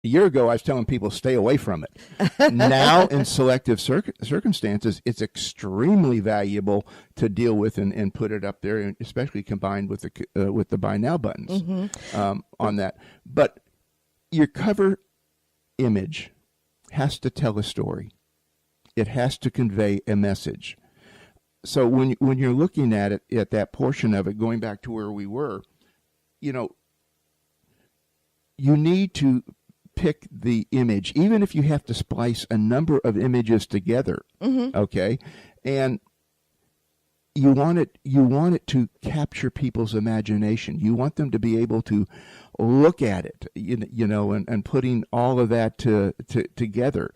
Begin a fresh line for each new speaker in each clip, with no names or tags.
A year ago, I was telling people stay away from it. Now, in selective circumstances, it's extremely valuable to deal with and put it up there, and especially combined with the buy now buttons on that. But your cover image has to tell a story. It has to convey a message. So when you're looking at it, at that portion of it, going back to where we were, you need to pick the image, even if you have to splice a number of images together. Okay, and you want it to capture people's imagination. You want them to be able to look at it, and putting all of that together.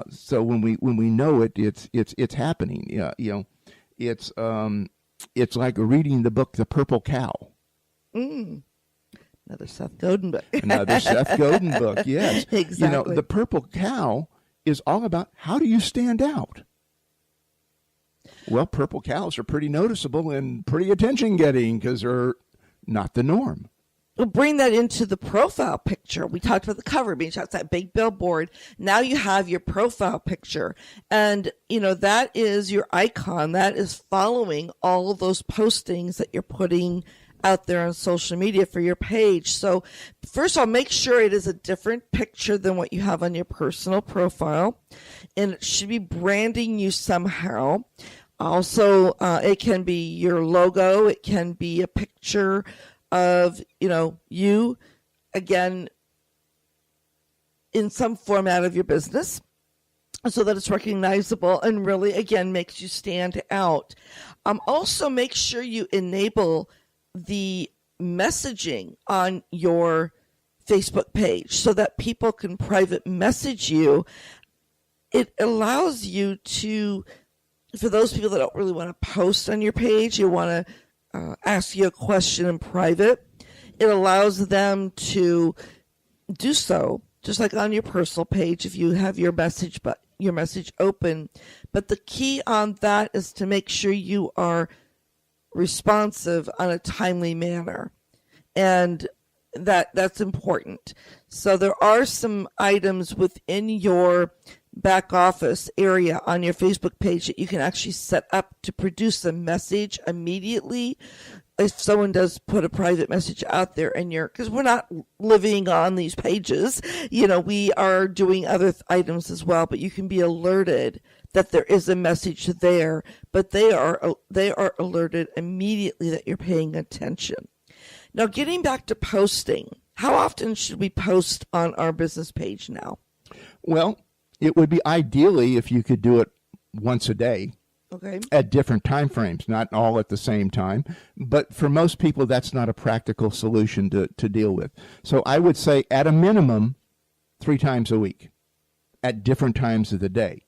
So when we know it, it's happening. It's like reading the book The Purple Cow.
Another Seth Godin book.
Another Seth Godin book, yes.
Exactly.
The Purple Cow is all about how do you stand out? Well, purple cows are pretty noticeable and pretty attention-getting because they're not the norm.
We'll bring that into the profile picture. We talked about the cover being shot, that big billboard. Now you have your profile picture. And, that is your icon. That is following all of those postings that you're putting out there on social media for your page. So first of all, make sure it is a different picture than what you have on your personal profile. And it should be branding you somehow. Also, it can be your logo. It can be a picture of, you, again, in some format of your business so that it's recognizable and really, again, makes you stand out. Also, make sure you enable the messaging on your Facebook page so that people can private message you. It allows you to, for those people that don't really want to post on your page, you want to ask you a question in private, it allows them to do so, just like on your personal page if you have your message open. But the key on that is to make sure you are responsive on a timely manner, and that's important. So there are some items within your back office area on your Facebook page that you can actually set up to produce a message immediately if someone does put a private message out there, and because we're not living on these pages, we are doing other items as well, but you can be alerted that there is a message there, but they are alerted immediately that you're paying attention. Now, getting back to posting, how often should we post on our business page now?
Well, it would be ideally if you could do it once a day.
Okay.
At different time frames, not all at the same time. But for most people, that's not a practical solution to deal with. So I would say at a minimum, 3 times a week at different times of the day.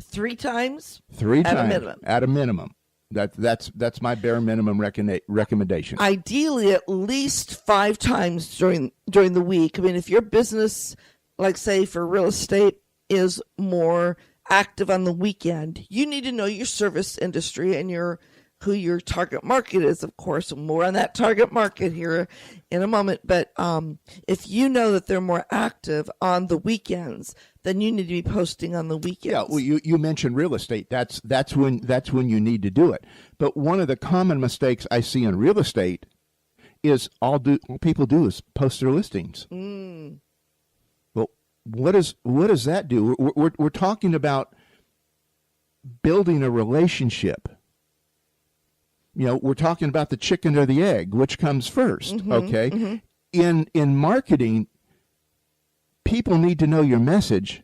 3 times?
3 times.
At a minimum.
At a minimum. That's my bare minimum recommendation.
Ideally, at least 5 times during the week. I mean, if your business, like say for real estate, is more active on the weekend, you need to know your service industry and who your target market is, of course. More on that target market here in a moment. But if you know that they're more active on the weekends, then you need to be posting on the weekends.
Yeah, well, you mentioned real estate. That's when you need to do it. But one of the common mistakes I see in real estate is all people do is post their listings. Well, what does that do? We're talking about building a relationship. We're talking about the chicken or the egg, which comes first. Okay. Mm-hmm. In marketing, people need to know your message,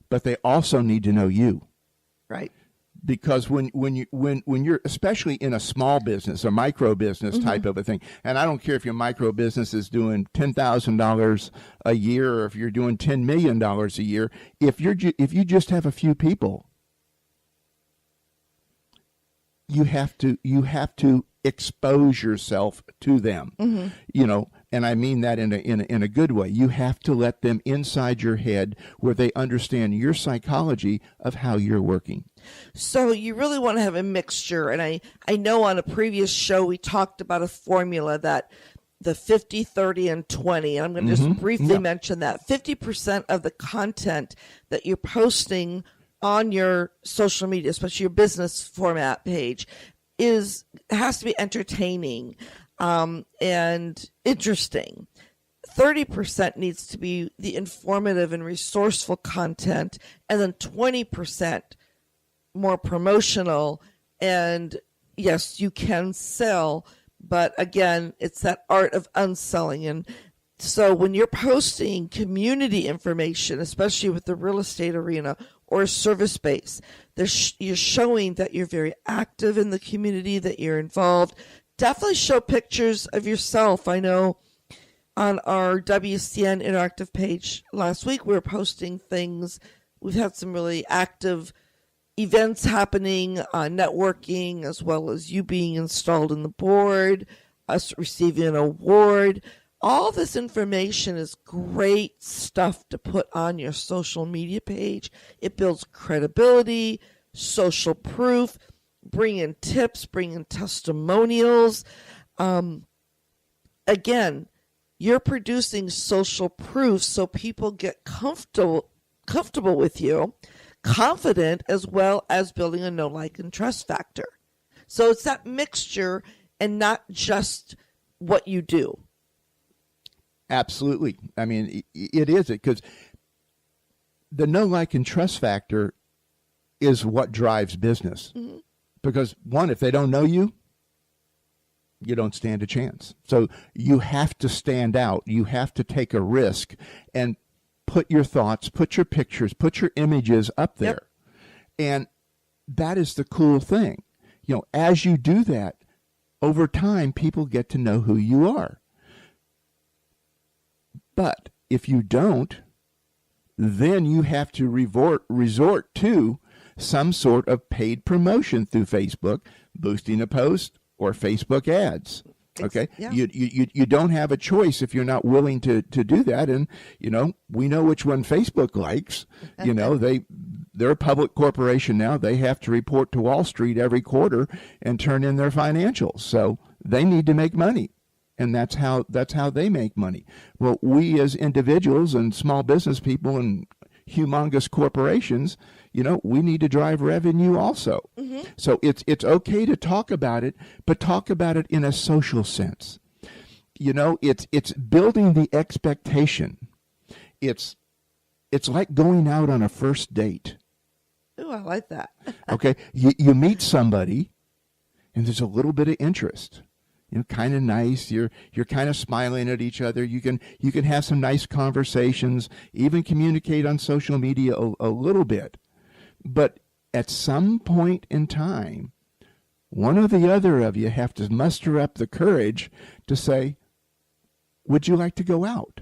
but they also need to know you.
Right.
Because when you're especially in a small business, a micro business type of a thing, and I don't care if your micro business is doing $10,000 a year or if you're doing $10 million a year, if you just have a few people, you have to expose yourself to them. And I mean that in a good way. You have to let them inside your head where they understand your psychology of how you're working.
So you really want to have a mixture. And I know on a previous show we talked about a formula that the 50, 30, and 20. And I'm going to just briefly mention that 50% of the content that you're posting on your social media, especially your business format page, has to be entertaining and interesting. 30% needs to be the informative and resourceful content, and then 20% more promotional. And yes, you can sell, but again, it's that art of unselling. And so when you're posting community information, especially with the real estate arena or service base, you're showing that you're very active in the community, that you're involved. Definitely show pictures of yourself. I know on our WCN interactive page last week, we were posting things. We've had some really active events happening, networking, as well as you being installed in the board, us receiving an award. All this information is great stuff to put on your social media page. It builds credibility, social proof, bring in tips, bring in testimonials. Again, you're producing social proof so people get comfortable with you, confident, as well as building a know, like, and trust factor. So it's that mixture and not just what you do.
Absolutely. I mean, it is it, because the know, like, and trust factor is what drives business. Mm-hmm. Because one, if they don't know you, you don't stand a chance. So you have to stand out. You have to take a risk and put your thoughts, put your pictures, put your images up there. Yep. And that is the cool thing. You know, as you do that, over time, people get to know who you are. But if you don't, then you have to resort to some sort of paid promotion through Facebook, boosting a post, or Facebook ads. Okay. Yeah. You don't have a choice if you're not willing to do that. And, you know, we know which one Facebook likes. You know, they're a public corporation now. They have to report to Wall Street every quarter and turn in their financials. So they need to make money. And that's how they make money. Well, we as individuals and small business people and humongous corporations, you know, we need to drive revenue also. Mm-hmm. So it's okay to talk about it, but talk about it in a social sense. You know, it's building the expectation. It's like going out on a first date.
Ooh, I like that.
Okay, you meet somebody, and there's a little bit of interest. You know, kind of nice. You're kind of smiling at each other. You can have some nice conversations. Even communicate on social media a little bit. But at some point in time, one or the other of you have to muster up the courage to say, "Would you like to go out?"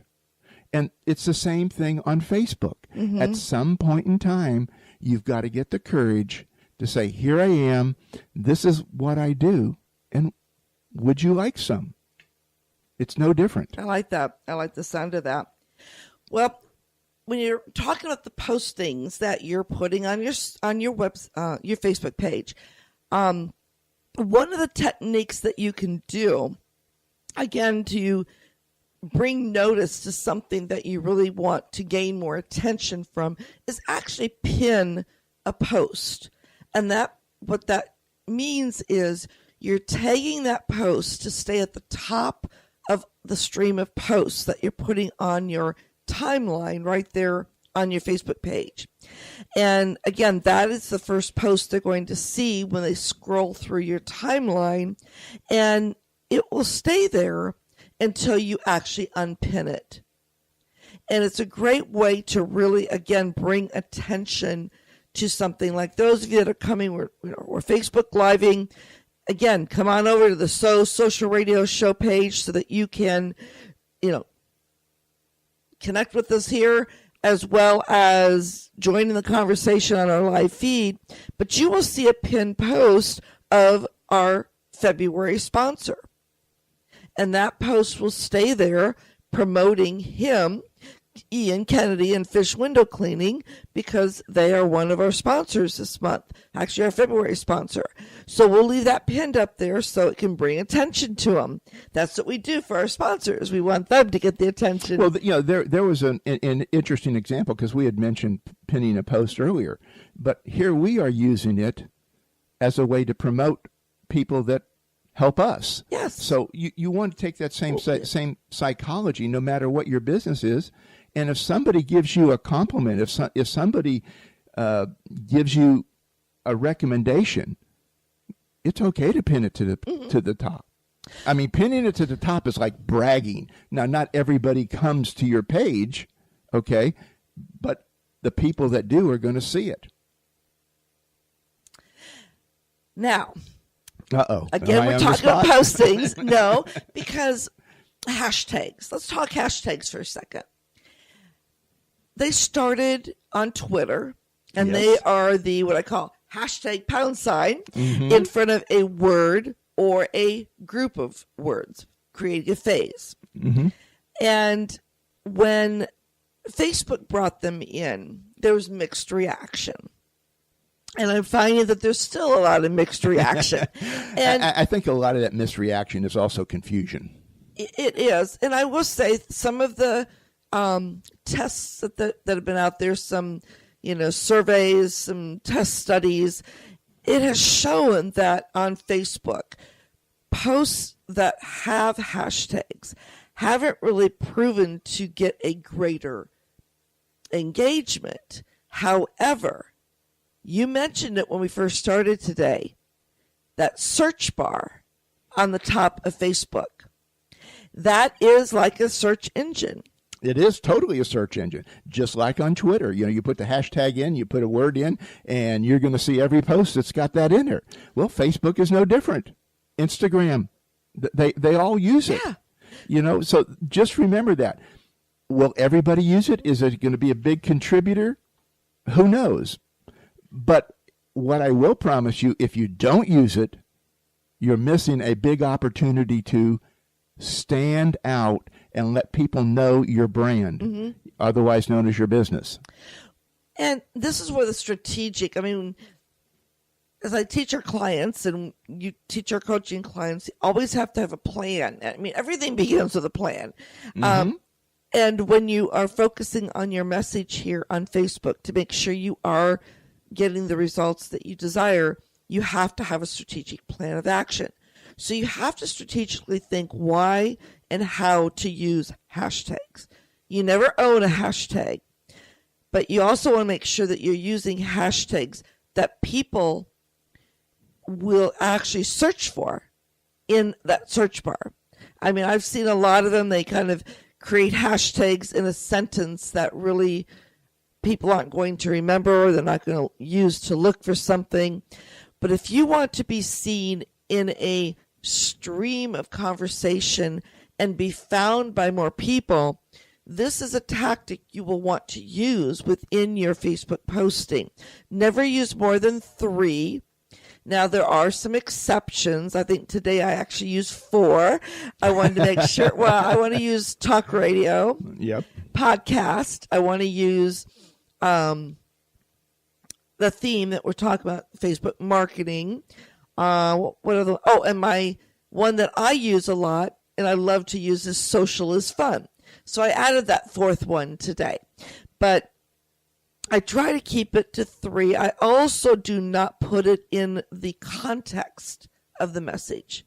And it's the same thing on Facebook. Mm-hmm. At some point in time, you've got to get the courage to say, "Here I am. This is what I do, and would you like some?" It's no different.
I like that. I like the sound of that. Well, when you're talking about the postings that you're putting on your Facebook page, one of the techniques that you can do, again, to bring notice to something that you really want to gain more attention from, is actually pin a post. And what that means is you're tagging that post to stay at the top of the stream of posts that you're putting on your timeline right there on your Facebook page. And again, that is the first post they're going to see when they scroll through your timeline, and it will stay there until you actually unpin it. And it's a great way to really, again, bring attention to something. Like those of you that are coming, we're Facebook Living. Again, come on over to the Social Radio Show page so that you can, connect with us here, as well as join in the conversation on our live feed. But you will see a pinned post of our February sponsor. And that post will stay there promoting him, Ian Kennedy and Fish Window Cleaning because they are one of our sponsors this month, actually our February sponsor. So we'll leave that pinned up there so it can bring attention to them. That's what we do for our sponsors. We want them to get the attention.
Well, there was an interesting example because we had mentioned pinning a post earlier, but here we are using it as a way to promote people that help us.
Yes.
So you want to take that same psychology no matter what your business is. And if somebody gives you a compliment, if somebody gives you a recommendation, it's okay to pin it to the top. I mean, pinning it to the top is like bragging. Now, not everybody comes to your page, okay, but the people that do are going to see it.
Now,
Am
again,
I
we're
on the
talking about
spot?
postings. No, because hashtags. Let's talk hashtags for a second. They started on Twitter, and
Yes.
they are the what I call hashtag # in front of a word or a group of words, creating a phase.
Mm-hmm.
And when Facebook brought them in, there was mixed reaction. And I'm finding that there's still a lot of mixed reaction. And
I think a lot of that misreaction is also confusion.
it is. And I will say some of the tests that have been out there, some surveys, some test studies, it has shown that on Facebook, posts that have hashtags haven't really proven to get a greater engagement. However, you mentioned it when we first started today, that search bar on the top of Facebook. That is like a search engine.
It is totally a search engine, just like on Twitter. You put the hashtag in, you put a word in, and you're going to see every post that's got that in there. Well, Facebook is no different. Instagram, they all use it.
Yeah.
So just remember that. Will everybody use it? Is it going to be a big contributor? Who knows? But what I will promise you, if you don't use it, you're missing a big opportunity to stand out and let people know your brand, otherwise known as your business.
And this is where the strategic, as I teach our clients and you teach our coaching clients, you always have to have a plan. Everything begins with a plan. And when you are focusing on your message here on Facebook to make sure you are getting the results that you desire, you have to have a strategic plan of action. So you have to strategically think why and how to use hashtags. You never own a hashtag, but you also want to make sure that you're using hashtags that people will actually search for in that search bar. I've seen a lot of them, they kind of create hashtags in a sentence that really people aren't going to remember, or they're not going to use to look for something. But if you want to be seen in a stream of conversation and be found by more people, this is a tactic you will want to use within your Facebook posting. Never use more than 3. Now, there are some exceptions. I think today I actually used 4. I wanted to make sure, I want to use talk radio, podcast. I want to use the theme that we're talking about, Facebook marketing. What other? And my one that I use a lot and I love to use is social is fun. So I added that 4th one today. But I try to keep it to 3. I also do not put it in the context of the message.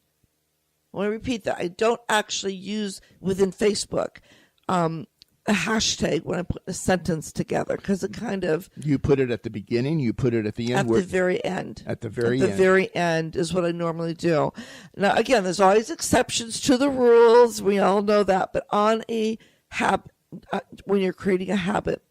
I want to repeat that. I don't actually use within Facebook a hashtag when I put a sentence together, because it kind of...
You put it at the beginning, you put it at the end?
At the very end.
At the very end.
At the very end is what I normally do. Now, again, there's always exceptions to the rules. We all know that. But on a habit, when you're creating a habit,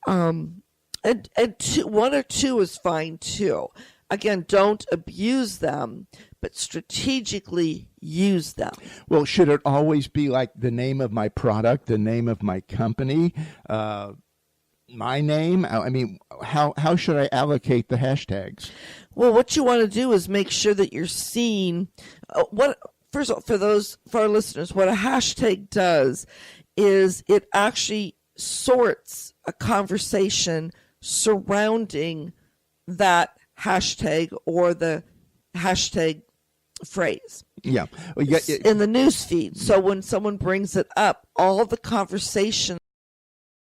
and 1 or 2 is fine too. Again, don't abuse them, but strategically use them.
Well, should it always be like the name of my product, the name of my company, my name? How should I allocate the hashtags?
Well, what you want to do is make sure that you're seeing first of all, for our listeners, what a hashtag does is it actually sorts a conversation surrounding that hashtag or the hashtag phrase.
Yeah.
In the news feed. So when someone brings it up, all the conversation